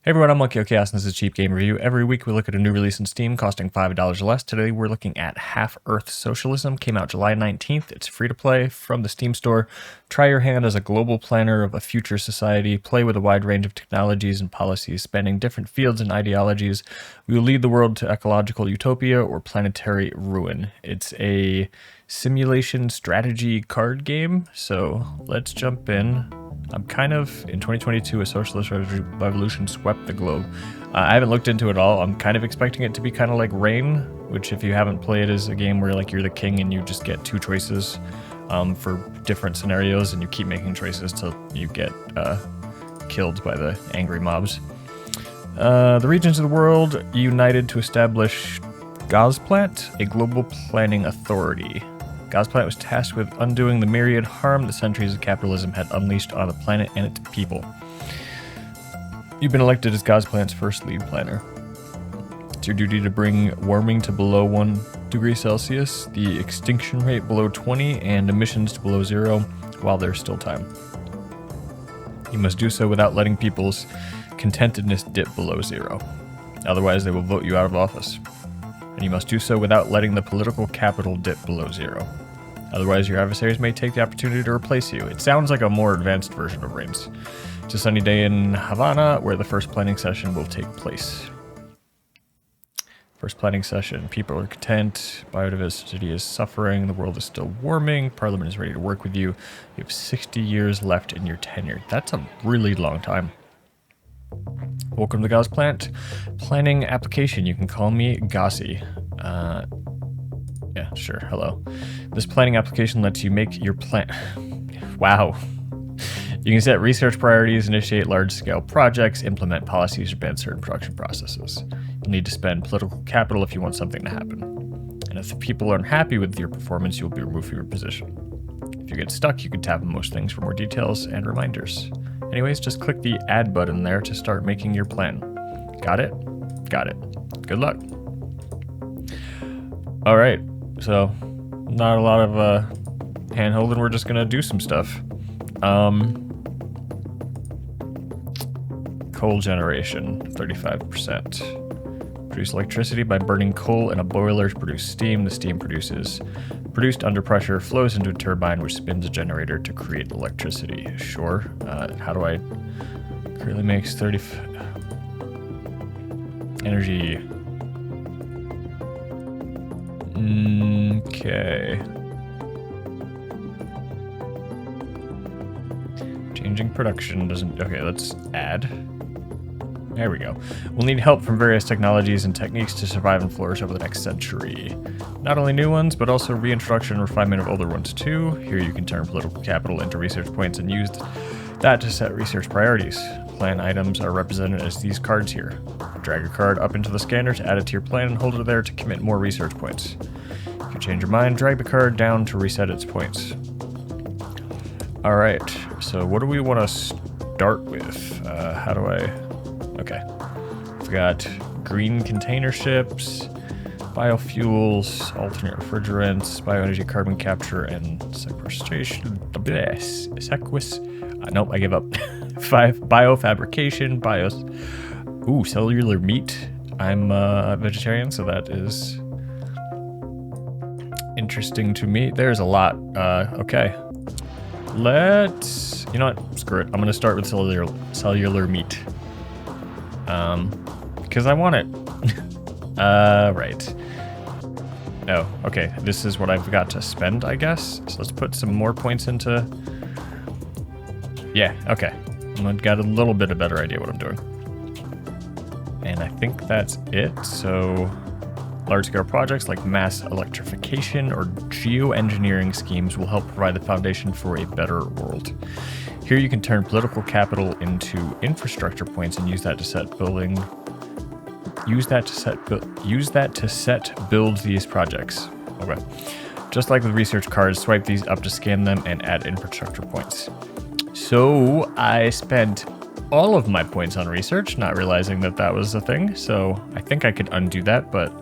Hey everyone, I'm Monkey Chaos and this is Cheap Game Review. Every week we look at a new release in Steam costing $5 or less. Today we're looking at Half-Earth Socialism. Came out July 19th. It's free to play from the Steam store. Try your hand as a global planner of a future society. Play with a wide range of technologies and policies spanning different fields and ideologies. We will lead the world to ecological utopia or planetary ruin. It's a simulation strategy card game, so let's jump in. I'm kind of, in 2022, a socialist revolution swept the globe. I haven't looked into it at all. I'm kind of expecting it to be kind of like Reign, which if you haven't played is a game where like you're the king and you just get two choices for different scenarios and you keep making choices till you get killed by the angry mobs. The regions of the world united to establish Gosplant, a global planning authority. Gosplant was tasked with undoing the myriad harm that centuries of capitalism had unleashed on the planet and its people. You've been elected as Gosplant's first lead planner. It's your duty to bring warming to below 1 degree Celsius, the extinction rate below 20, and emissions to below 0 while there's still time. You must do so without letting people's contentedness dip below 0. Otherwise, they will vote you out of office. And you must do so without letting the political capital dip below 0. Otherwise, your adversaries may take the opportunity to replace you. It sounds like a more advanced version of Reigns. It's a sunny day in Havana where the first planning session will take place. First planning session. People are content. Biodiversity is suffering. The world is still warming. Parliament is ready to work with you. You have 60 years left in your tenure. That's a really long time. Welcome to Gosplant. Planning application. You can call me Gossi. Yeah, sure. Hello. This planning application lets you make your plan. Wow. You can set research priorities, initiate large-scale projects, implement policies, or ban certain production processes. You'll need to spend political capital if you want something to happen. And if the people aren't happy with your performance, you'll be removed from your position. If you get stuck, you can tap on most things for more details and reminders. Anyways, just click the add button there to start making your plan. Got it? Got it. Good luck. All right, so not a lot of hand-holding. We're just gonna do some stuff. Coal generation, 35%. Produce electricity by burning coal in a boiler to produce steam. The steam produced under pressure flows into a turbine which spins a generator to create electricity. Sure. How do I currently makes 30 energy. Okay. Changing production doesn't. Okay, let's add. There we go. We'll need help from various technologies and techniques to survive and flourish over the next century. Not only new ones, but also reintroduction and refinement of older ones too. Here you can turn political capital into research points and use that to set research priorities. Plan items are represented as these cards here. Drag a card up into the scanner to add it to your plan and hold it there to commit more research points. If you change your mind, drag the card down to reset its points. Alright, so what do we want to start with? How do I... Okay, we've got green container ships, biofuels, alternate refrigerants, bioenergy, carbon capture, and sequestration. Nope, I give up. 5, biofabrication, cellular meat. I'm a vegetarian, so that is interesting to me. There's a lot. Okay, let's. You know what? Screw it. I'm gonna start with cellular meat. Because I want it. Right. Oh, okay. This is what I've got to spend, I guess. So let's put some more points into... Yeah, okay. I've got a little bit of better idea what I'm doing. And I think that's it. So large-scale projects like mass electrification or geoengineering schemes will help provide the foundation for a better world. Here you can turn political capital into infrastructure points and use that to set build these projects. Okay. Just like with research cards, swipe these up to scan them and add infrastructure points. So I spent all of my points on research, not realizing that that was a thing. So I think I could undo that, but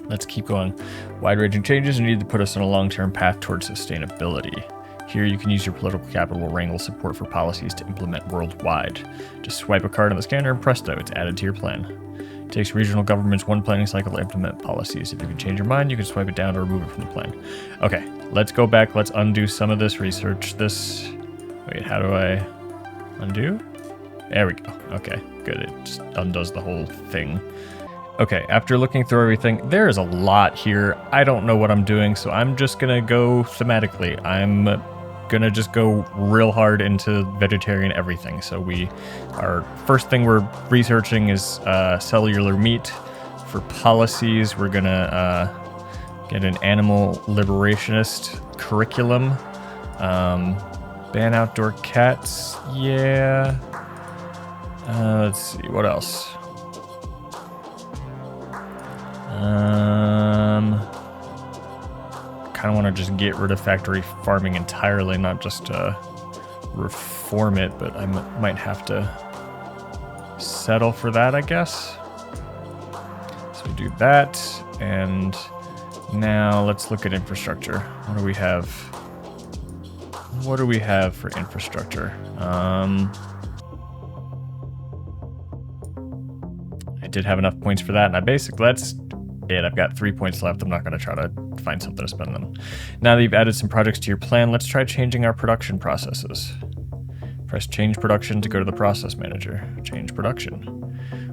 let's keep going. Wide-ranging changes are needed to put us on a long-term path towards sustainability. Here you can use your political capital to wrangle support for policies to implement worldwide. Just swipe a card on the scanner and presto, it's added to your plan. It takes regional governments one planning cycle to implement policies. If you can change your mind, you can swipe it down to remove it from the plan. Okay, let's go back. Let's undo some of this, research this. Wait, how do I undo? There we go. Okay, good. It just undoes the whole thing. Okay, after looking through everything, there is a lot here. I don't know what I'm doing, so I'm just gonna go thematically. I'm gonna just go real hard into vegetarian everything. So our first thing we're researching is cellular meat. For policies, we're gonna get an animal liberationist curriculum. Ban outdoor cats, yeah. Let's see, what else? Kind of want to just get rid of factory farming entirely, not just reform it, but I might have to settle for that, I guess. So do that, and now let's look at infrastructure. What do we have? What do we have for infrastructure? I did have enough points for that, and that's it. I've got 3 points left. I'm not going to try to find something to spend them. Now that you've added some projects to your plan, let's try changing our production processes. Press change production to go to the process manager. Change production.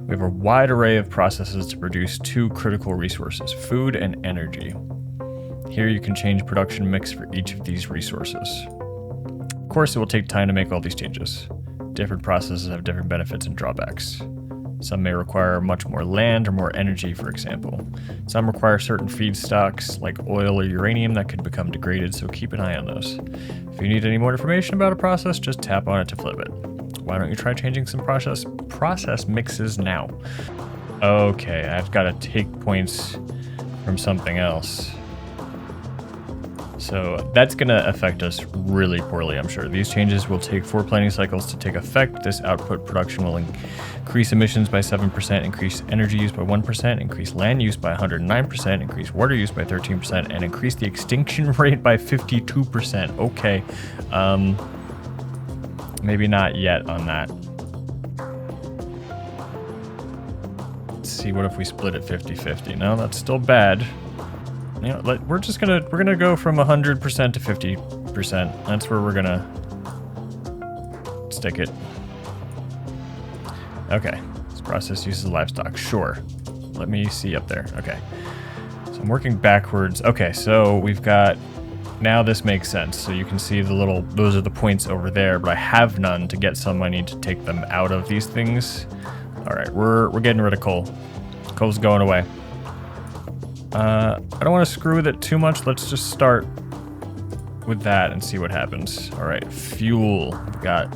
We have a wide array of processes to produce 2 critical resources, food and energy. Here you can change production mix for each of these resources. Of course, it will take time to make all these changes. Different processes have different benefits and drawbacks. Some may require much more land or more energy, for example. Some require certain feedstocks like oil or uranium that could become degraded, so keep an eye on those. If you need any more information about a process, just tap on it to flip it. Why don't you try changing some process mixes now? Okay, I've got to take points from something else. So that's going to affect us really poorly, I'm sure. These changes will take 4 planning cycles to take effect. This output production will increase emissions by 7%, increase energy use by 1%, increase land use by 109%, increase water use by 13%, and increase the extinction rate by 52%. Okay. Maybe not yet on that. Let's see, what if we split it 50-50? No, that's still bad. You know, we're gonna go from 100% to 50%. That's where we're gonna stick it. Okay, this process uses livestock. Sure. Let me see up there. Okay, so I'm working backwards. Okay, so we've got, now this makes sense. So you can see the little, those are the points over there, but I have none. To get some, I need to take them out of these things. All right, we're getting rid of coal. Coal's going away. I don't want to screw with it too much. Let's just start with that and see what happens. All right, fuel. We've got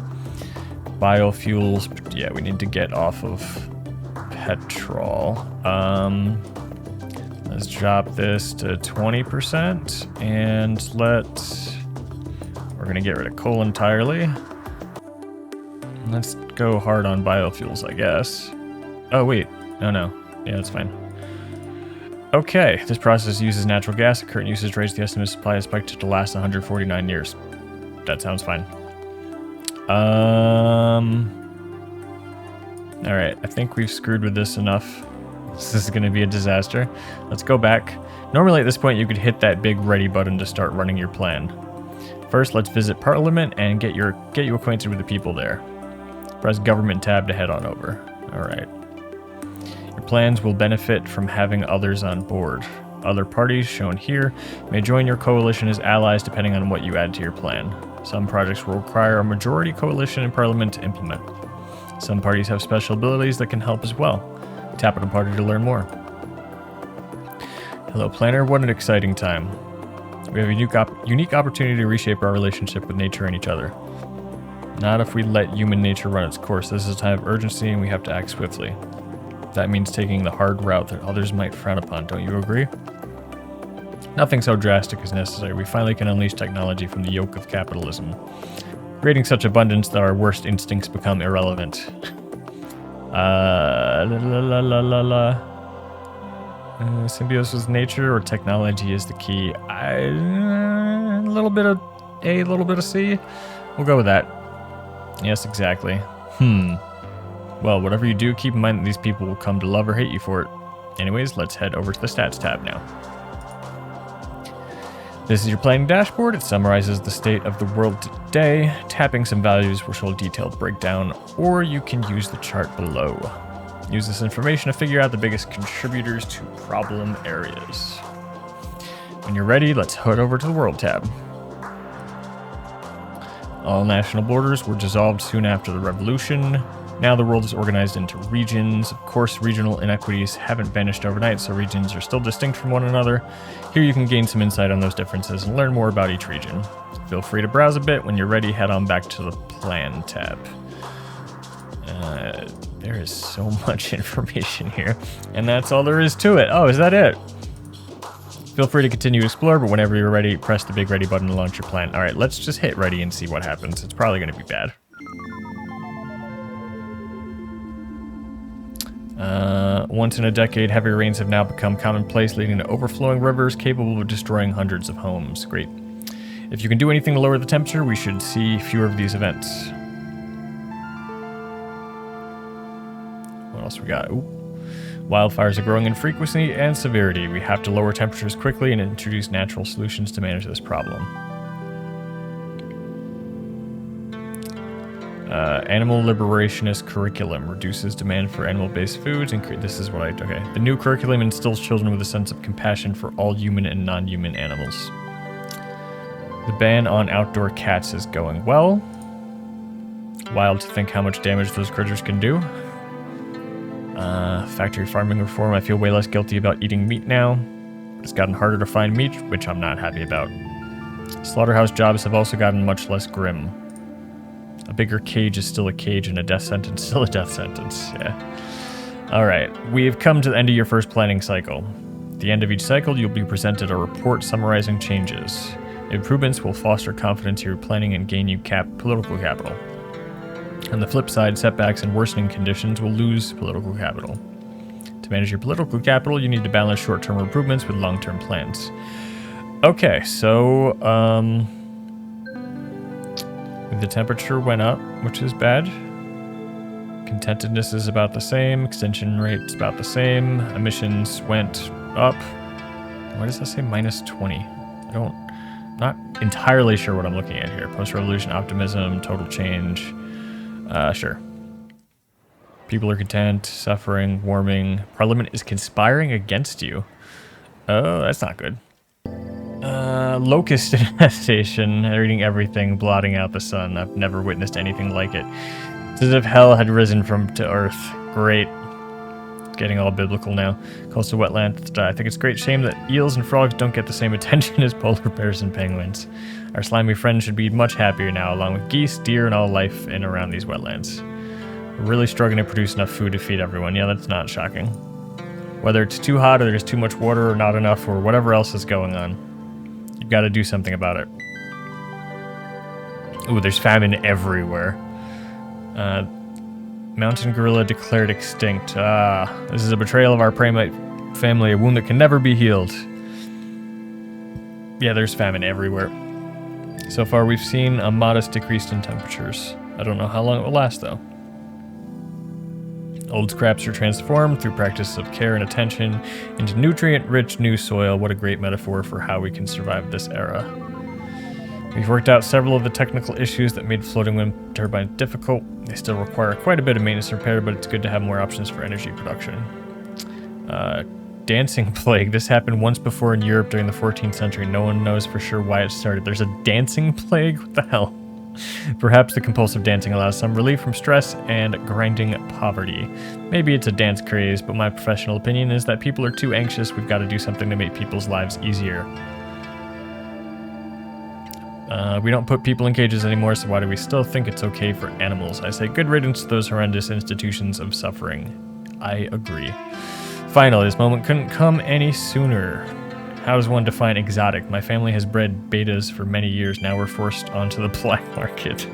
biofuels. Yeah, we need to get off of petrol. Let's drop this to 20%, and we're gonna get rid of coal entirely. Let's go hard on biofuels, I guess. Oh wait, no. Yeah, that's fine. Okay, this process uses natural gas. The current usage rates the estimated supply is expected to last 149 years. That sounds fine. Alright, I think we've screwed with this enough. This is going to be a disaster. Let's go back. Normally at this point you could hit that big ready button to start running your plan. First, let's visit Parliament and get you acquainted with the people there. Press Government tab to head on over. Alright. Your plans will benefit from having others on board. Other parties, shown here, may join your coalition as allies depending on what you add to your plan. Some projects will require a majority coalition in Parliament to implement. Some parties have special abilities that can help as well. Tap on a party to learn more. Hello, Planner. What an exciting time. We have a unique opportunity to reshape our relationship with nature and each other. Not if we let human nature run its course. This is a time of urgency and we have to act swiftly. That means taking the hard route that others might frown upon. Don't you agree? Nothing so drastic is necessary. We finally can unleash technology from the yoke of capitalism, creating such abundance that our worst instincts become irrelevant. Symbiosis with nature or technology is the key. A little bit of a little bit of C. We'll go with that. Yes, exactly. Well, whatever you do, keep in mind that these people will come to love or hate you for it. Anyways, let's head over to the stats tab now. This is your planning dashboard. It summarizes the state of the world today. Tapping some values will show a detailed breakdown, or you can use the chart below. Use this information to figure out the biggest contributors to problem areas. When you're ready, let's head over to the World tab. All national borders were dissolved soon after the revolution. Now the world is organized into regions. Of course, regional inequities haven't vanished overnight, so regions are still distinct from one another. Here you can gain some insight on those differences and learn more about each region. Feel free to browse a bit. When you're ready, head on back to the Plan tab. There is so much information here, and that's all there is to it. Oh, is that it? Feel free to continue to explore, but whenever you're ready, press the big ready button to launch your plan. All right, let's just hit ready and see what happens. It's probably going to be bad. Once in a decade, heavy rains have now become commonplace, leading to overflowing rivers capable of destroying hundreds of homes. Great. If you can do anything to lower the temperature, we should see fewer of these events. What else we got? Ooh. Wildfires are growing in frequency and severity. We have to lower temperatures quickly and introduce natural solutions to manage this problem. Animal liberationist curriculum reduces demand for animal-based foods. This is what okay. The new curriculum instills children with a sense of compassion for all human and non-human animals. The ban on outdoor cats is going well. Wild to think how much damage those critters can do. Factory farming reform. I feel way less guilty about eating meat now. It's gotten harder to find meat, which I'm not happy about. Slaughterhouse jobs have also gotten much less grim. A bigger cage is still a cage, and a death sentence still a death sentence. Yeah. Alright, we've come to the end of your first planning cycle. At the end of each cycle, you'll be presented a report summarizing changes. Improvements will foster confidence in your planning and gain you political capital. On the flip side, setbacks and worsening conditions will lose political capital. To manage your political capital, you need to balance short-term improvements with long-term plans. Okay, so, the temperature went up, which is bad. Contentedness is about the same. Extinction rate is about the same. Emissions went up. Why does that say minus 20? Not entirely sure what I'm looking at here. Post-revolution optimism, total change. Sure. People are content, suffering, warming. Parliament is conspiring against you. Oh, that's not good. Locust infestation, eating everything, blotting out the sun. I've never witnessed anything like it. It's as if hell had risen to earth. Great. Getting all biblical now. Coastal wetlands. I think it's a great shame that eels and frogs don't get the same attention as polar bears and penguins. Our slimy friends should be much happier now, along with geese, deer, and all life in and around these wetlands. We're really struggling to produce enough food to feed everyone. Yeah, that's not shocking. Whether it's too hot or there's too much water or not enough or whatever else is going on, you've got to do something about it. Ooh, there's famine everywhere. Mountain gorilla declared extinct. This is a betrayal of our primate family, a wound that can never be healed. Yeah, there's famine everywhere. So far, we've seen a modest decrease in temperatures. I don't know how long it will last, though. Old scraps are transformed through practice of care and attention into nutrient-rich new soil. What a great metaphor for how we can survive this era. We've worked out several of the technical issues that made floating wind turbines difficult. They still require quite a bit of maintenance and repair, but it's good to have more options for energy production. Dancing plague. This happened once before in Europe during the 14th century. No one knows for sure why it started. There's a dancing plague? What the hell? Perhaps the compulsive dancing allows some relief from stress and grinding poverty. Maybe it's a dance craze, but my professional opinion is that people are too anxious. We've got to do something to make people's lives easier. We don't put people in cages anymore, so why do we still think it's okay for animals? I say good riddance to those horrendous institutions of suffering. I agree. Finally, this moment couldn't come any sooner. How does one define exotic? My family has bred betas for many years. Now we're forced onto the black market.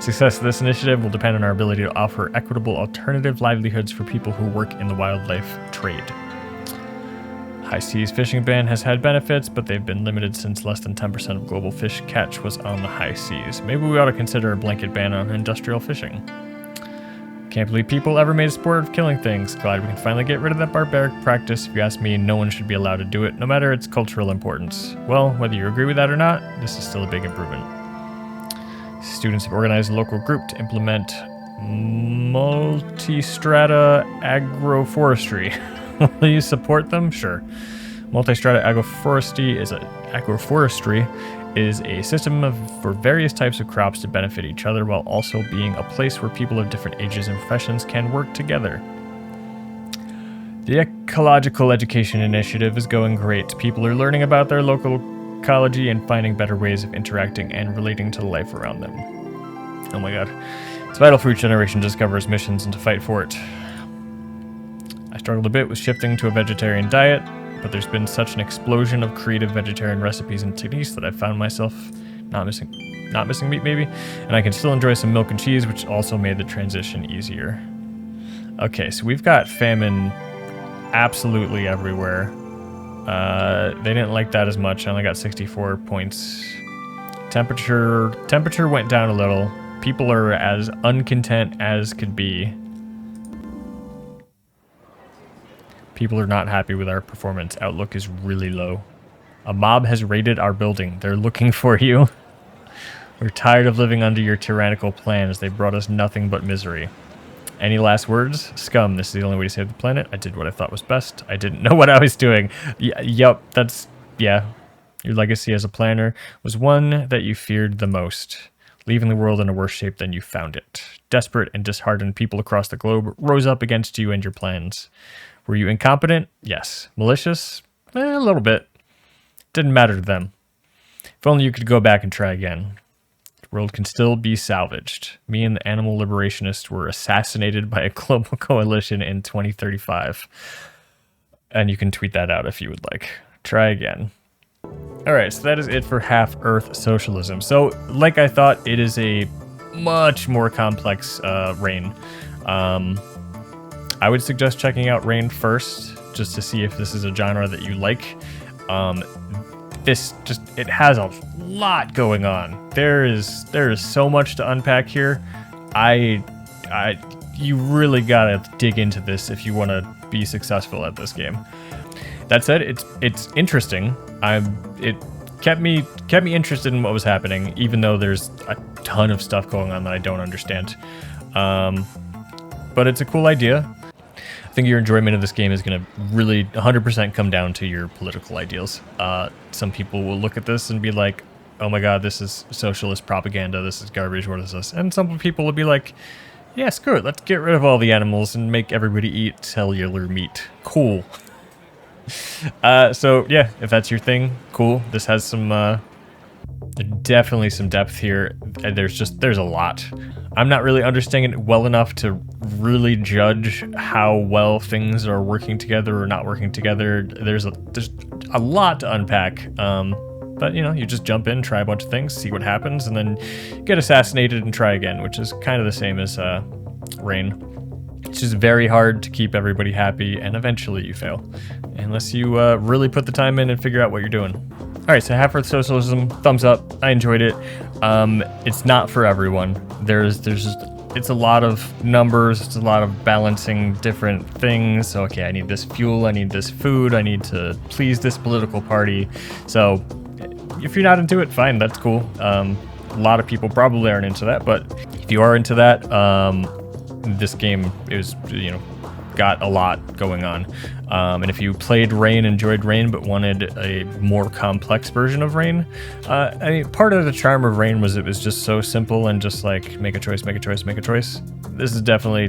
Success of this initiative will depend on our ability to offer equitable alternative livelihoods for people who work in the wildlife trade. High seas fishing ban has had benefits, but they've been limited since less than 10% of global fish catch was on the high seas. Maybe we ought to consider a blanket ban on industrial fishing. Can't believe people ever made a sport of killing things. Glad we can finally get rid of that barbaric practice. If you ask me, no one should be allowed to do it, no matter its cultural importance. Well, whether you agree with that or not, this is still a big improvement. Students have organized a local group to implement multi-strata agroforestry. Will you support them? Sure. Multi-strata agroforestry is a system for various types of crops to benefit each other while also being a place where people of different ages and professions can work together. The Ecological Education Initiative is going great. People are learning about their local ecology and finding better ways of interacting and relating to the life around them. Oh my god. It's vital for each generation to discover its missions and to fight for it. I struggled a bit with shifting to a vegetarian diet, but there's been such an explosion of creative vegetarian recipes and techniques that I found myself not missing meat maybe, and I can still enjoy some milk and cheese, which also made the transition easier. Okay, so we've got famine absolutely everywhere. They didn't like that as much. I only got 64 points. Temperature went down a little. People are as uncontent as could be. People are not happy with our performance. Outlook is really low. A mob has raided our building. They're looking for you. We're tired of living under your tyrannical plans. They brought us nothing but misery. Any last words? Scum, this is the only way to save the planet. I did what I thought was best. I didn't know what I was doing. Yup, yeah. Your legacy as a planner was one that you feared the most, leaving the world in a worse shape than you found it. Desperate and disheartened people across the globe rose up against you and your plans. Were you incompetent? Yes. Malicious? A little bit. Didn't matter to them. If only you could go back and try again. The world can still be salvaged. Me and the animal liberationists were assassinated by a global coalition in 2035. And you can tweet that out if you would like. Try again. Alright, so that is it for Half-Earth Socialism. So, like I thought, it is a much more complex reign. I would suggest checking out Rain first, just to see if this is a genre that you like. It has a lot going on. There is so much to unpack here. You really gotta dig into this if you want to be successful at this game. That said, it's interesting. It kept me interested in what was happening, even though there's a ton of stuff going on that I don't understand. But it's a cool idea. I think your enjoyment of this game is going to really 100% come down to your political ideals. Some people will look at this and be like, oh my god, this is socialist propaganda, this is garbage, what is this? And some people will be like, yeah, screw it, let's get rid of all the animals and make everybody eat cellular meat. Cool. So yeah, if that's your thing, cool. This has some, definitely some depth here. There's a lot. I'm not really understanding it well enough to really judge how well things are working together or not working together. There's a lot to unpack. But you know, you just jump in, try a bunch of things, see what happens, and then get assassinated and try again, which is kind of the same as Rain. It's just very hard to keep everybody happy, and eventually you fail, unless you really put the time in and figure out what you're doing. All right, so Half-Earth Socialism, thumbs up. I enjoyed it. It's not for everyone. It's a lot of numbers. It's a lot of balancing different things. So, okay, I need this fuel. I need this food. I need to please this political party. So, if you're not into it, fine. That's cool. A lot of people probably aren't into that, but if you are into that, this game is, got a lot going on. And if you played Rain, enjoyed Rain, but wanted a more complex version of Rain, I mean, part of the charm of Rain was it was just so simple and just like, make a choice, make a choice, make a choice. This is definitely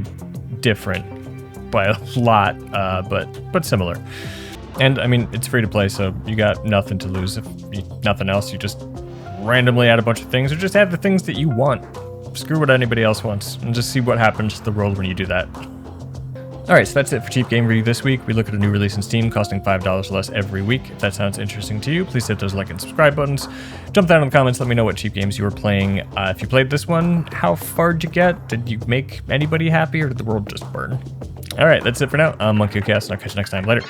different by a lot, but similar. And I mean, it's free to play, so you got nothing to lose. If nothing else, you just randomly add a bunch of things, or just add the things that you want. Screw what anybody else wants, and just see what happens to the world when you do that. Alright, so that's it for Cheap Game Review this week. We look at a new release in Steam costing $5 less every week. If that sounds interesting to you, please hit those like and subscribe buttons. Jump down in the comments, let me know what cheap games you were playing. If you played this one, how far did you get? Did you make anybody happy, or did the world just burn? Alright, that's it for now. I'm Monkey Cast, and I'll catch you next time. Later.